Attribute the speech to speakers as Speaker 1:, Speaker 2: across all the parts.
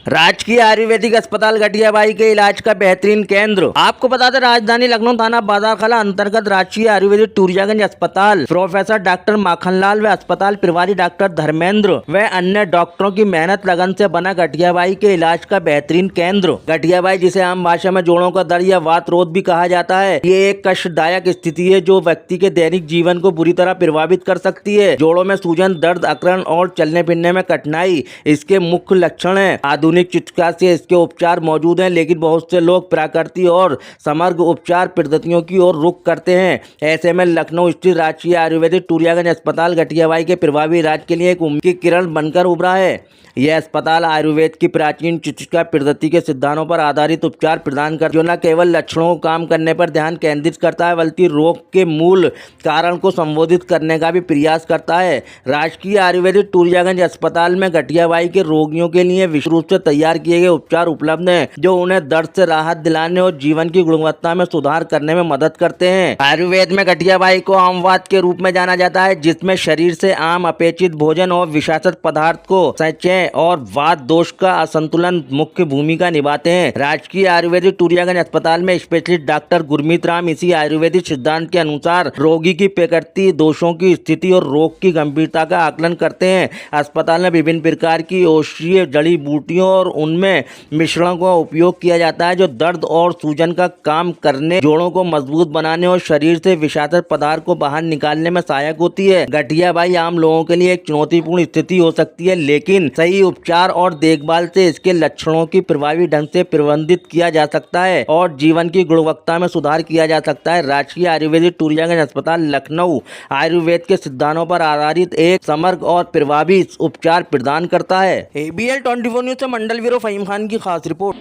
Speaker 1: राजकीय आयुर्वेदिक अस्पताल गठियाबाई के इलाज का बेहतरीन केंद्र। आपको बता दें, राजधानी लखनऊ थाना बाजार खला अंतर्गत राजकीय आयुर्वेदिक टूरियागंज अस्पताल प्रोफेसर डॉक्टर माखनलाल व अस्पताल प्रभारी डॉक्टर धर्मेंद्र व अन्य डॉक्टरों की मेहनत लगन से बना गठियाबाई के इलाज का बेहतरीन केंद्र। गठियाबाई, जिसे आम भाषा में जोड़ों का दर्द या वात रोध भी कहा जाता है, ये एक कष्टदायक स्थिति है जो व्यक्ति के दैनिक जीवन को बुरी तरह प्रभावित कर सकती है। जोड़ों में सूजन, दर्द, अकड़न और चलने फिरने में कठिनाई इसके मुख्य लक्षण है। आधुनिक चिकित्सा से इसके उपचार मौजूद हैं, लेकिन बहुत से लोग प्राकृतिक और समग्र उपचार पद्धतियों की ओर रुख करते हैं। ऐसे में लखनऊ स्थित राजकीय आयुर्वेदिक टूरियागंज अस्पताल गठियाबाई के प्रभावी इलाज के लिए एक उम्मीद की किरण बनकर उभरा है। यह अस्पताल आयुर्वेद की प्राचीन चिकित्सा पद्धति के सिद्धांतों पर आधारित उपचार प्रदान कर जो न केवल लक्षणों को कम करने पर ध्यान केंद्रित करता है, बल्कि रोग के मूल कारण को संबोधित करने का भी प्रयास करता है। राजकीय आयुर्वेदिक टूरियागंज अस्पताल में गठियाबाई के रोगियों के लिए विशेष रूप से तैयार किए गए उपचार उपलब्ध हैं, जो उन्हें दर्द से राहत दिलाने और जीवन की गुणवत्ता में सुधार करने में मदद करते हैं। आयुर्वेद में गठियाबाई को आमवात के रूप में जाना जाता है, जिसमें शरीर से आम अपेक्षित भोजन और विषाक्त पदार्थ को संचय और वात दोष का असंतुलन मुख्य भूमिका निभाते हैं। राजकीय आयुर्वेदिक टूरियागंज अस्पताल में स्पेशलिस्ट डॉक्टर गुरमीत राम इसी आयुर्वेदिक सिद्धांत के अनुसार रोगी की प्रकृति, दोषों की स्थिति और रोग की गंभीरता का आकलन करते हैं। अस्पताल में विभिन्न प्रकार की औषधीय जड़ी बूटियों और उनमें मिश्रणों का उपयोग किया जाता है, जो दर्द और सूजन का काम करने, जोड़ों को मजबूत बनाने और शरीर से विषाक्त पदार्थ को बाहर निकालने में सहायक होती है। गठियाबाई आम लोगों के लिए एक चुनौतीपूर्ण स्थिति हो सकती है, लेकिन सही उपचार और देखभाल से इसके लक्षणों की प्रभावी ढंग से प्रबंधित किया जा सकता है और जीवन की गुणवत्ता में सुधार किया जा सकता है। राजकीय आयुर्वेदिक टूरियागंज अस्पताल लखनऊ आयुर्वेद के सिद्धांतों पर आधारित एक समग्र और प्रभावी उपचार प्रदान करता है। ABL 24 न्यूज से मंडल ब्यूरो फहीम खान की खास रिपोर्ट।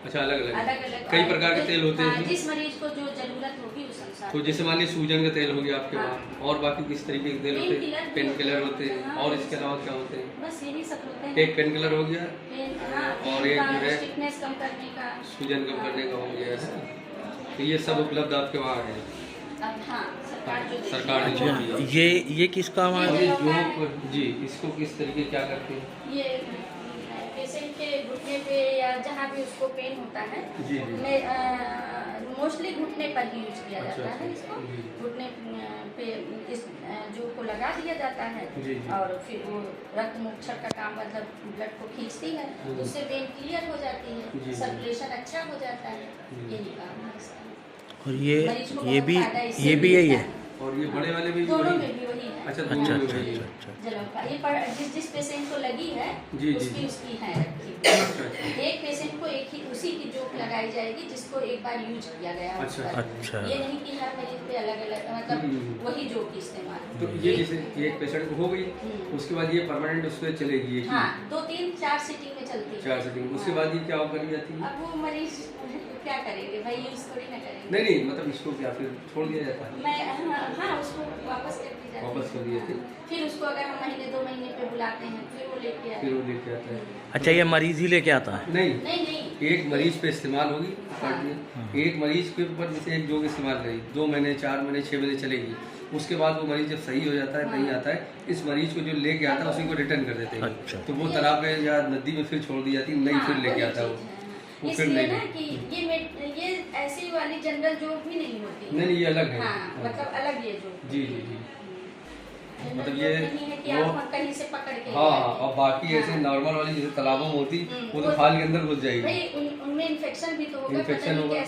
Speaker 2: अच्छा, अलग अलग कई प्रकार के तेल होते हैं।
Speaker 3: जिस मरीज को जो जरूरत होगी उस अनुसार।
Speaker 2: तो जैसे मान लीजिए सूजन का तेल हो गया आपके पास, और बाकी किस तरीके के तेल होते हैं? पेन किलर होते हैं, और इसके अलावा क्या होते हैं?
Speaker 3: बस यही सब होते हैं।
Speaker 2: एक पेन किलर हो गया, और एक जो है
Speaker 3: स्टिफनेस कम करने का,
Speaker 2: सूजन कम करने का हो गया है। तो ये सब उपलब्ध आपके वहाँ है?
Speaker 3: हाँ,
Speaker 2: सरकार ने जो दिया।
Speaker 1: ये किस काम है?
Speaker 2: जी, इसको किस तरीके क्या करते हैं?
Speaker 3: ये पेशेंट के घुटने पे या जहाँ भी उसको पेन होता है, मोस्टली घुटने पर ही यूज किया जाता है। इसको घुटने पे इस जो को लगा दिया जाता है, और फिर वो रक्त मोक्षण का काम, मतलब ब्लड को खींचती है, उससे वेन क्लियर हो जाती है, सर्कुलेशन अच्छा हो जाता है। यही काम है इसका।
Speaker 1: और ये भी यही है।
Speaker 2: और ये बड़े वाले भी
Speaker 3: दोनों में भी वही है।
Speaker 2: अच्छा,
Speaker 3: जलों का ये जिस पेशेंट को लगी है उसकी है रखी। एक पेशेंट को एक ही उसी की जोक लगाई जाएगी जिसको एक बार यूज किया गया।
Speaker 1: अच्छा।
Speaker 3: ये नहीं कि हर मरीज पे अलग अलग, मतलब वही जोक की इस्तेमाल।
Speaker 2: तो ये जैसे एक पेशेंट को हो गई, उसके बाद ये परमानेंट उस पर चलेगी?
Speaker 3: हाँ, 2, 3, 4 सीटिंग में चलती है।
Speaker 2: 4 सीटिंग। उसके बाद ये क्या करी जाती है?
Speaker 3: अब वो मरीज क्या करेंगे भाई, यूज थोड़ी ना करेंगे।
Speaker 2: नहीं, मतलब इसको क्या फिर छोड़ दिया जाता है?
Speaker 3: हाँ, उसको वापस कर दी जाती है।
Speaker 2: वापस कर दिया
Speaker 3: फिर उसको अगर हम महीने 2 महीने पे बुलाते हैं, फिर वो लेके
Speaker 2: आता है।
Speaker 1: अच्छा, ये मरीज ही लेके आता है?
Speaker 2: नहीं, एक मरीज पे इस्तेमाल होगी। एक मरीज के ऊपर जैसे एक जोग इस्तेमाल करेगी, 2 महीने, 4 महीने, 6 महीने चलेगी। उसके बाद वो मरीज जब सही हो जाता है, नहीं आता है, इस मरीज को जो लेके आता है उसी को रिटर्न कर देते हैं।
Speaker 1: अच्छा।
Speaker 2: तो वो तालाब में या नदी में फिर छोड़ दी जाती है, नहीं फिर लेके आता है वो फिर
Speaker 3: इसलिए
Speaker 2: नहीं।
Speaker 3: ना कि ये ऐसी वाली जनरल जोक भी नहीं होती।
Speaker 2: नहीं, ये अलग है।
Speaker 3: हाँ, मतलब अलग ये जोक।
Speaker 2: जी। मतलब ये
Speaker 3: वो कहीं से पकड़ के।
Speaker 2: हाँ, और बाकी ऐसे नॉर्मल वाली जैसे तालाबों में होती, वो तो खाल के अंदर घुस जाएगी।
Speaker 3: भाई उनमें इन्फेक्शन भी तो होगा।
Speaker 2: इन्फेक्शन होगा।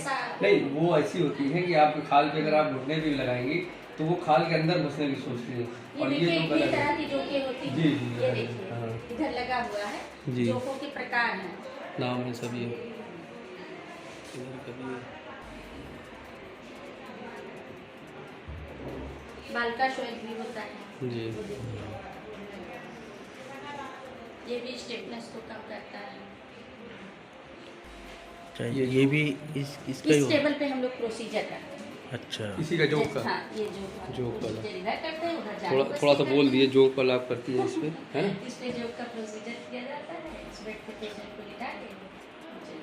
Speaker 2: नहीं, वो ऐसी होती है कि आपके खाल पे अगर आप घुटने पे भी लगाएंगे तो वो खाल के अंदर घुसने की सोचती है। और ये जो
Speaker 3: तरह की जोकें होती हैं।
Speaker 2: जी,
Speaker 3: ये देखिए इधर लगा हुआ है, जोकों के प्रकार हैं।
Speaker 2: नाम है सभी।
Speaker 3: बालका श्वेत भी होता है
Speaker 2: जी।
Speaker 3: ये भी स्टिफनेस को कम करता है।
Speaker 1: अच्छा, ये भी इसका
Speaker 3: इस टेबल पे हम लोग प्रोसीजर करते हैं।
Speaker 1: अच्छा,
Speaker 2: इसी का जोक का?
Speaker 3: हाँ, ये
Speaker 2: जोक वाला
Speaker 3: इधर करते हैं, उधर
Speaker 2: थोड़ा सा बोल दिए, जोक वाला आप करती है इसमें, है?
Speaker 3: इस पे जोक का प्रोसीजर किया जाता है। इस बेड पे पेशेंट को लिटा के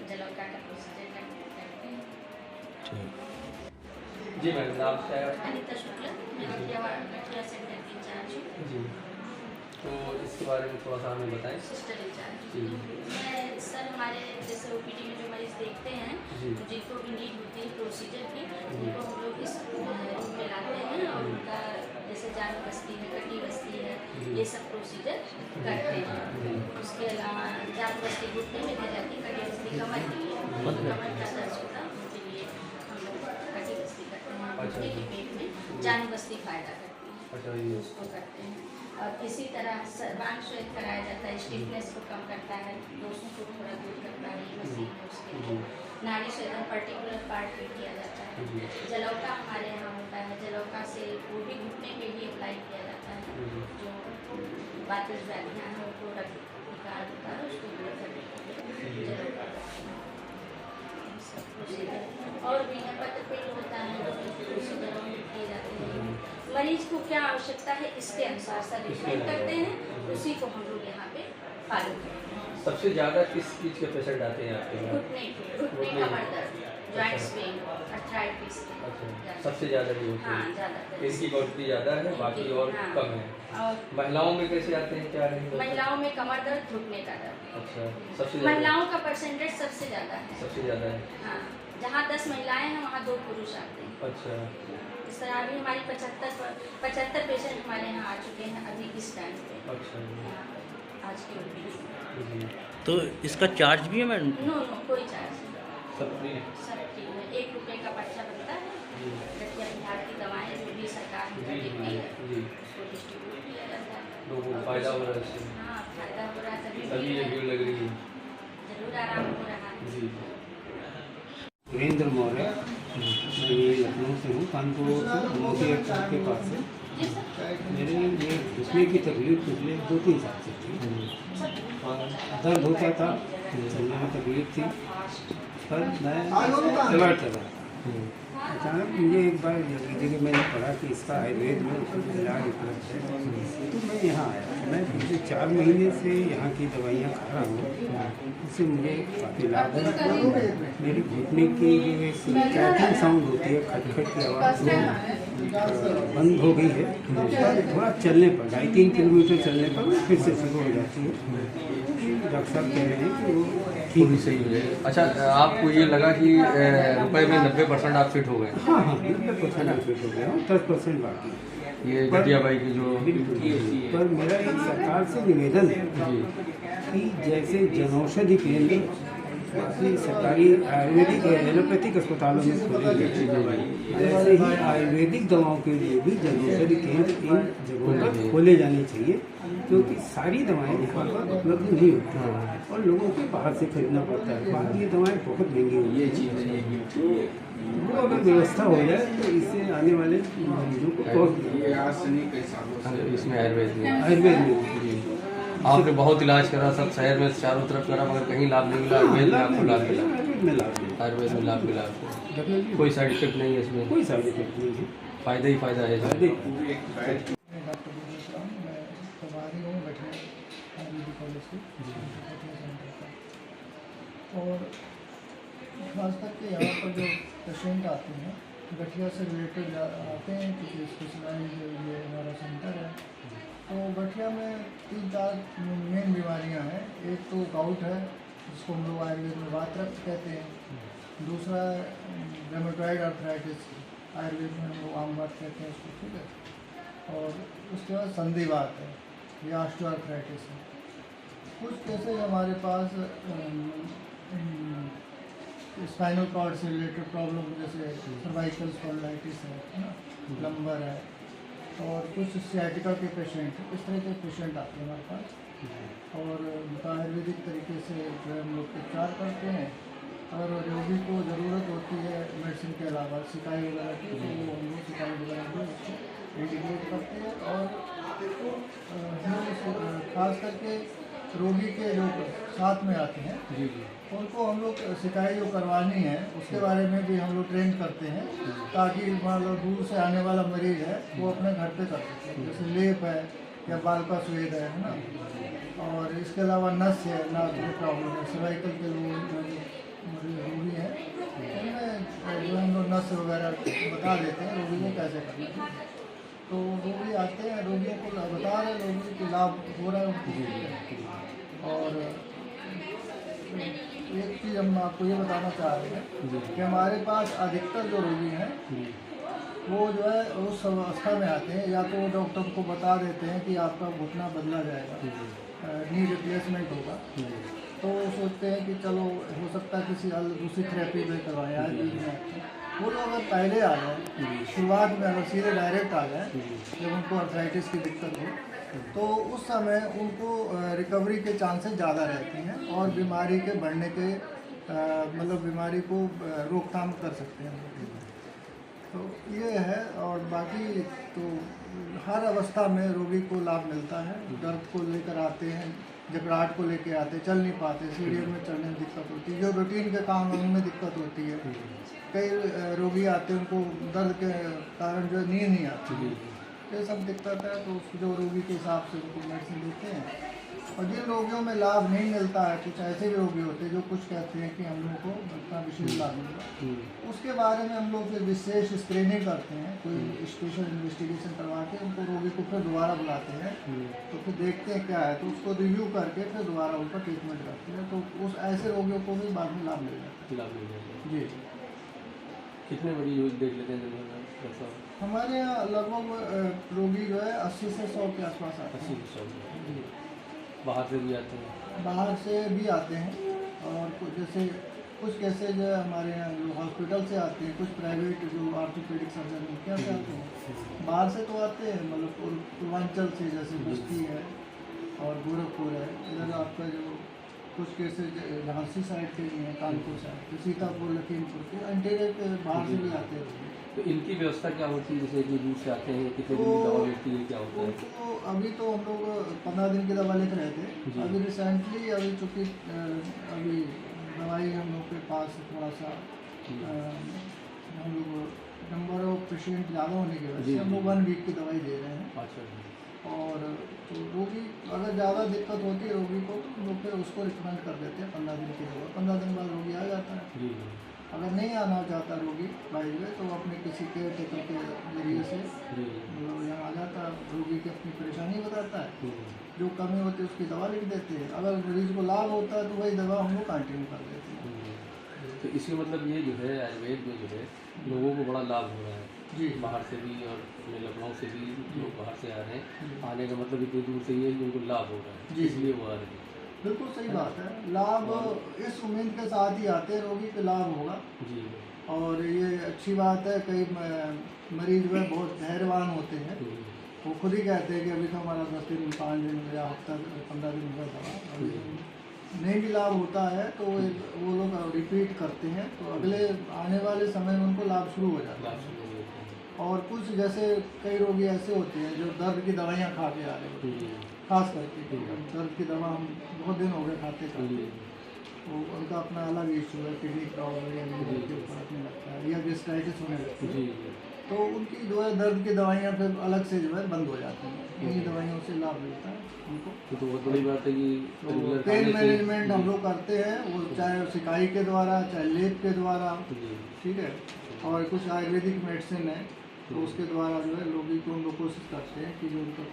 Speaker 3: जलोका का प्रोसीजर करते हैं।
Speaker 2: जी मैडम, नाम क्या है?
Speaker 3: अनिता शुक्ला, मैं गठिया सेंटर की इंचार्ज हूँ।
Speaker 2: जी। तो इसके बारे में थोड़ा सा हमें बताएं।
Speaker 3: सिस्टर इंचार्ज
Speaker 2: जी
Speaker 3: मैं सर हमारे जैसे ओपीडी में जो मरीज देखते हैं
Speaker 2: जी
Speaker 3: तो जिनको भी नीड होती है प्रोसीजर की उनको हम लोग इस रूम में लाते हैं और उनका जैसे जान बस्ती है, कटी बस्ती है, ये सब प्रोसीजर करते हैं। उसके अलावा जान बस्ती घुटने में दी जाती है, कटी बस्ती कमर के लिए, कमर का दर्द होता है उनके लिए हम लोग कटी बस्ती करते हैं। घुटने के पेट में जान बस्ती फायदा करती है,
Speaker 2: अच्छा ये
Speaker 3: उसको करते हैं। और इसी तरह सर्वांग श्वेत कराया जाता है, स्टिफनेस को कम करता है, दोषों को थोड़ा दूर करता है, ये मशीन है उसके लिए। नाड़ी स्वेदन पर्टिकुलर पार्ट पे किया जाता है। जलौका हमारे यहाँ होता है, जलौका से वो भी घुटने पे ही अप्लाई किया जाता है, जो बातिल व्याधियाँ हैं उनको निकाल होता है उसको दूर करने के लिए जलौका करते हैं। सब प्रोसीजर और भी है, पत्र पेट होता है, प्रोसीजर किए जाते हैं। मरीज को क्या आवश्यकता है इसके अनुसार सर रिकमेंड करते हैं, उसी को हम लोग यहाँ पे फॉलो करते हैं।
Speaker 2: सबसे ज़्यादा किस चीज़ के पेशेंट आते हैं आपके यहाँ?
Speaker 3: घुटने कमर दर्द, जॉइंट्स पेन, अर्थराइटिस
Speaker 2: अच्छा सबसे ज़्यादा ये होते
Speaker 3: हाँ
Speaker 2: हैं,
Speaker 3: ज़्यादातर
Speaker 2: इनकी क्वांटिटी ज़्यादा है, बाकी और
Speaker 3: हाँ।
Speaker 2: कम है।
Speaker 3: और
Speaker 2: महिलाओं में कैसे आते हैं, क्या रहेंगे?
Speaker 3: महिलाओं में कमर दर्द, घुटने का दर्द,
Speaker 2: अच्छा सबसे ज़्यादा
Speaker 3: महिलाओं का परसेंटेज सबसे ज़्यादा है।
Speaker 2: सबसे ज़्यादा है।
Speaker 3: हाँ जहाँ 10 महिलाएं हैं वहाँ 2 पुरुष आते हैं।
Speaker 2: अच्छा
Speaker 3: इस तरह अभी हमारी 75 पेशेंट हमारे यहाँ आ चुके हैं अभी इस टाइम पे।
Speaker 2: अच्छा
Speaker 3: आज की ओपीडी
Speaker 2: जी
Speaker 1: तो इसका चार्ज भी है मैडम?
Speaker 3: नो कोई चार्ज नहीं,
Speaker 2: सब फ्री
Speaker 3: सब फ्री है। 1 रुपये का पर्चा बनता है,
Speaker 2: जी
Speaker 3: गठिया बिहार की दवाएं जो भी सरकार
Speaker 2: जी
Speaker 3: ने देती है
Speaker 2: जी
Speaker 3: उसको डिस्ट्रीब्यूट किया जाता है।
Speaker 2: लोगों को फायदा हो रहा है इससे,
Speaker 3: हाँ फायदा हो रहा है,
Speaker 2: तभी ये भीड़ लग रही है।
Speaker 3: जरूर आराम हो रहा है।
Speaker 2: जी
Speaker 4: वीरेंद्र मौर्य, मैं ये लखनऊ से हूँ, कानपुर मोदी एक्टर के पास से।
Speaker 3: जी सर
Speaker 4: मेरे ये घुटने की तकलीफ पिछले 2-3 साल से थी और दर्द होता था, चलने में तकलीफ थी, पर मैं चला अचानक मुझे एक बार जगह मैंने पढ़ा कि इसका आयुर्वेद में इलाज उपलब्ध है, तो मैं यहाँ आया। मैं पिछले 4 महीने से यहाँ की दवाइयाँ खा रहा हूँ, इससे मुझे काफ़ी लाभ है। मेरी घुटने की जो एक क्रैकिंग साउंड होती है, खटखट की आवाज़ बंद हो गई है। पर थोड़ा चलने पर 2.5-3 किलोमीटर चलने पर फिर से शुरू हो जाती है। डॉक्टर साहब कह रहे हैं कि वो
Speaker 2: ठीक सही हो जाएगी। अच्छा आपको ये लगा कि रुपए में 90% आप फिट हो गए?
Speaker 4: हाँ 90% आप फिट हो गया हूँ, 10% बाकी है।
Speaker 2: ये गठिया भाई की जो
Speaker 4: पर मेरा एक सरकार से निवेदन है
Speaker 2: जी
Speaker 4: कि जैसे जनौषधि केंद्र बाकी सरकारी आयुर्वेदिक एलोपैथिक अस्पतालों में खोले गए, वैसे ही आयुर्वेदिक दवाओं के लिए भी जनौषधि केंद्र इन जगहों पर खोले जाने चाहिए, क्योंकि सारी दवाएं यहाँ पर उपलब्ध नहीं होती हैं और लोगों को बाहर से खरीदना पड़ता है। बाहर ये दवाएं बहुत महंगी होती हैं, वो अगर व्यवस्था हो जाए तो इससे आने वाले मरीजों को बहुत
Speaker 2: इसमें आयुर्वेद में
Speaker 4: आयुर्वेद
Speaker 2: आपने बहुत इलाज करा, सब शहर में चारों तरफ करा, मगर कहीं लाभ नहीं मिला। आयुर्वेद में आपको लाभ मिला,
Speaker 4: आयुर्वेद में लाभ मिला,
Speaker 2: आयुर्वेद में लाभ मिला आपको,
Speaker 4: डेफिनेटली
Speaker 2: कोई साइड इफेक्ट नहीं है इसमें,
Speaker 4: कोई साइड इफेक्ट नहीं है।
Speaker 2: फायदा ही फायदा है इसमें।
Speaker 5: मैं डॉक्टर विजय राम, मैं प्रभारी हूँ गठिया आयुर्वेदिक कॉलेज से गठिया सेंटर का। और खास करके यहाँ पर जो पेशेंट आते हैं गठिया से रिलेटेड आते हैं, क्योंकि स्पेशलाइज ये हमारा सेंटर है। तो गठिया में 3-4 मेन बीमारियाँ हैं। एक तो गाउट है, जिसको हम लोग आयुर्वेद में वातरक्त कहते हैं। दूसरा रेमेटॉइड अर्थराइटिस, आयुर्वेद में हम लोग आम बात कहते हैं उसको, ठीक है। और उसके बाद संधिवात है, ये ऑस्टियोआर्थराइटिस है। कुछ केसेज हमारे पास स्पाइनल कॉर्ड से रिलेटेड प्रॉब्लम, जैसे सर्वाइकल स्पॉन्डिलाइटिस है ना, लंबर है, और कुछ सियाटिका के पेशेंट, इस तरह के पेशेंट आते हैं हमारे पास। और उनका आयुर्वेदिक तरीके से जो है हम लोग उपचार करते हैं। और रोगी को ज़रूरत होती है मेडिसिन के अलावा सिकाई वगैरह की, तो वो हम लोग सिकाई वगैरह भी उसको इंटीग्रेट करते हैं। और खास करके रोगी के जो साथ में आते हैं
Speaker 2: जी जी
Speaker 5: उनको हम लोग सिकाई जो करवानी है उसके बारे में भी हम लोग ट्रेन करते हैं, ताकि मान लो दूर से आने वाला मरीज़ है वो अपने घर पे कर सकते हैं। जैसे लेप है या बाल का स्वेद है ना, और इसके अलावा नस है, नाक में प्रॉब्लम है, सर्वाइकल के लोग रोगी है, उनमें जो हम लोग नस वगैरह बता देते हैं रोगी को कैसे करना है। तो रोगी आते हैं, रोगियों को बता रहे रोगी कि लाभ हो रहा है उनको। और एक चीज़ हम आपको ये बताना चाह रहे हैं कि हमारे पास अधिकतर जो रोगी हैं वो जो है उस अवस्था में आते हैं, या तो वो डॉक्टर को बता देते हैं कि आपका घुटना बदला जाएगा, नी रिप्लेसमेंट होगा, तो वो सोचते हैं कि चलो हो सकता है किसी दूसरी थेरेपी में करवाएं, आयुर्वेद में आते हैं। वो लोग अगर पहले आ जाए, शुरुआत में अगर सीधे डायरेक्ट आ जाए, जब उनको अर्थराइटिस की दिक्कत हो, तो उस समय उनको रिकवरी के चांसेस ज़्यादा रहते हैं और बीमारी के बढ़ने के मतलब बीमारी को रोकथाम कर सकते हैं। तो ये है। और बाकी तो हर अवस्था में रोगी को लाभ मिलता है। दर्द को लेकर आते हैं, जकड़ाहट को लेकर आते हैं, चल नहीं पाते, सीढ़ियों में चढ़ने में दिक्कत होती है, जो रूटीन के काम है उनमें दिक्कत होती है। कई रोगी आते हैं उनको दर्द के कारण जो नींद नहीं आती, ये सब दिक्कत है। तो उसको जो रोगी के हिसाब से उनको मेडिसिन देते हैं। और जिन रोगियों में लाभ नहीं मिलता है, कुछ ऐसे भी रोगी होते हैं जो कुछ कहते हैं कि हम लोग को इतना विशेष लाभ मिला, उसके बारे में हम लोग फिर विशेष स्क्रीनिंग करते हैं, कोई स्पेशल इन्वेस्टिगेशन करवा के उनको रोगी को फिर दोबारा बुलाते हैं, तो फिर देखते हैं क्या है, तो उसको रिव्यू करके फिर दोबारा उनका ट्रीटमेंट करते हैं। तो उस ऐसे रोगियों को भी बाद में लाभ मिल जाता है। जी।
Speaker 2: कितने मरीज देख लेते हैं
Speaker 5: हमारे यहाँ लगभग रोगी जो है 80 से 100 के आसपास आते हैं।
Speaker 2: 80 से 100 बाहर से भी आते हैं?
Speaker 5: बाहर से भी आते हैं, और कुछ जैसे कुछ केसेज जो है हमारे यहाँ जो हॉस्पिटल से आते हैं, कुछ प्राइवेट जो ऑर्थोपेडिक सर्जन क्या से आते हैं। बाहर से तो आते हैं, मतलब पूर्वांचल से, जैसे बस्ती है और गोरखपुर है, इधर आपका जो कुछ केसेज झांसी साइड के भी हैं, कानपुर साइड के, सीतापुर, लखीमपुर के, इंटीरियर के बाहर से भी आते हैं।
Speaker 2: तो इनकी व्यवस्था क्या होती है, जैसे कि दूर से आते हैं, कितने दिन की दवा लेती है, क्या होता है?
Speaker 5: तो अभी तो हम लोग 15 दिन की दवा लेकर रहे थे। अभी रिसेंटली अभी चूँकि अभी दवाई हम लोग के पास थोड़ा सा हम लोग नंबर ऑफ पेशेंट ज़्यादा होने की वजह से हम लोग 1 वीक की दवाई दे रहे हैं।
Speaker 2: अच्छा।
Speaker 5: और तो रोगी अगर ज़्यादा दिक्कत होती है रोगी को, तो हम लोग फिर उसको रिकमेंड कर देते हैं 15 दिन की दवा। 15 दिन बाद रोगी आ जाता है। अगर नहीं आना चाहता रोगी बाइज में, तो अपने किसी केयर टेकर के जरिए से मतलब यहाँ आ जाता है, रोगी की अपनी परेशानी बताता है, जो कमी होती है उसकी दवा लिख देते हैं। अगर मरीज को लाभ होता है तो वही दवा हम लोग कंटिन्यू कर देते हैं।
Speaker 2: तो इसके मतलब ये जो है आयुर्वेद में जो है लोगों को बड़ा लाभ हो रहा है
Speaker 5: जी।
Speaker 2: बाहर से भी और अपने लखनऊ से भी लोग बाहर से आ रहे हैं। आने का मतलब इतनी दूर से ये है कि उनको लाभ हो रहा है,
Speaker 5: जी।
Speaker 2: इसलिए वो आ रहे हैं।
Speaker 5: बिल्कुल सही बात है। लाभ इस उम्मीद के साथ ही आते हैं रोगी को लाभ होगा।
Speaker 2: जी।
Speaker 5: और ये अच्छी बात है। कई मरीज में बहुत धैर्यवान होते हैं, वो खुद ही कहते हैं कि अभी तो हमारा 10 दिन 5 दिन या हफ्ता 15 दिन हुआ दवा, नहीं भी लाभ होता है तो वो लोग रिपीट करते हैं, तो अगले आने वाले समय में उनको लाभ शुरू हो जाता है। और कुछ जैसे कई रोगी ऐसे होते हैं जो दर्द की दवाइयाँ खा के आ रहे होते हैं, खास करके दर्द की दवा हम बहुत दिन हो गए खाते खाते, तो उनका अपना अलग इशू है, किडनी प्रॉब्लम या लीवर के ऊपर रखने लगता है या गैस्ट्राइटिस होने लगती है, तो उनकी जो है दर्द की दवाइयाँ फिर अलग से जो है बंद हो जाती हैं। इन्हीं दवाइयों से लाभ मिलता है उनको।
Speaker 2: तो बहुत बड़ी बात है कि
Speaker 5: पेन मैनेजमेंट हम लोग करते हैं, वो चाहे सिकाई के द्वारा चाहे लेप के द्वारा, ठीक है। और कुछ आयुर्वेदिक मेडिसिन है, तो उसके द्वारा जो है लोगों को हम लोग कोशिश करते हैं कि जो उनका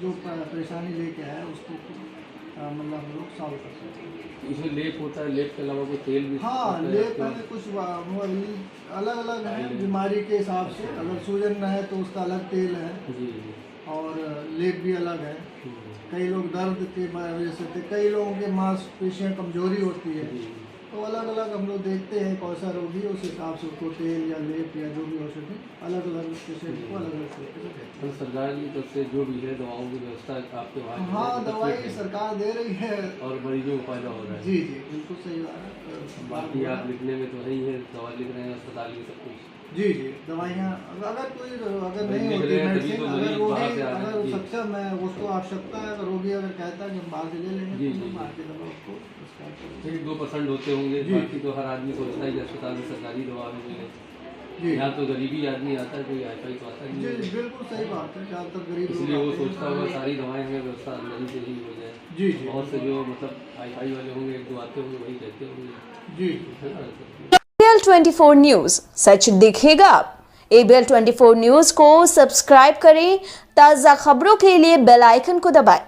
Speaker 5: जो परेशानी लेके आए उसको मतलब हम लोग सॉल्व कर सकते हैं।
Speaker 2: इसमें लेप होता है, लेप के अलावा कोई तेल भी?
Speaker 5: हाँ, लेप में कुछ अलग अलग है बीमारी के हिसाब से। अगर सूजन है तो उसका अलग तेल है, और लेप भी अलग है। कई लोग दर्द के वजह से, कई लोगों के मांसपेशियाँ कमजोरी होती है, तो अलग अलग हम लोग देखते हैं कौन सा रोगी उस हिसाब से उसको तेल या लेप या जो भी औषधि अलग अलग पेशेंट को अलग अलग तरीके से देते हैं।
Speaker 2: तो सरकार की तरफ से जो भी है दवाओं की व्यवस्था आपके वहाँ?
Speaker 5: हाँ, दवाई सरकार दे रही है
Speaker 2: और मरीजों को फायदा हो रहा है।
Speaker 5: जी जी, बिल्कुल सही बात है।
Speaker 2: बाकी आप लिखने में तो है ही है, दवा लिख रहे हैं अस्पताल की सब कुछ।
Speaker 5: जी जी, दवाइयाँ अगर कोई अगर नहीं होती मेडिसिन, अगर रोगी अगर सक्षम है, उसको आवश्यकता है, अगर रोगी अगर कहता है कि हम बाहर से ले लेंगे तो बाहर की दवा उसको प्रिस्क्राइब करेंगे।
Speaker 2: 1-2% होते होंगे, बाकी तो हर आदमी सोचता है कि अस्पताल में सरकारी दवा भी मिले।
Speaker 5: जी,
Speaker 2: यहाँ तो गरीबी आदमी आता है, कोई हाई-फाई तो आता नहीं है।
Speaker 5: जी बिल्कुल सही बात है। ज़्यादातर गरीब लोग
Speaker 2: इसलिए वो
Speaker 5: आते हैं।
Speaker 2: सोचता होगा सारी दवाएं हमें व्यवस्था अंदर से ही हो जाए।
Speaker 5: जी जी,
Speaker 2: बहुत से जो मतलब हाई-फाई वाले होंगे, 1-2 आते होंगे, वही कहते होंगे।
Speaker 5: जी।
Speaker 2: है ना?
Speaker 6: ABL 24 न्यूज़ सच दिखेगा। ABL 24 न्यूज़ को सब्सक्राइब करें, ताज़ा खबरों के लिए बेल आइकन को दबाएं।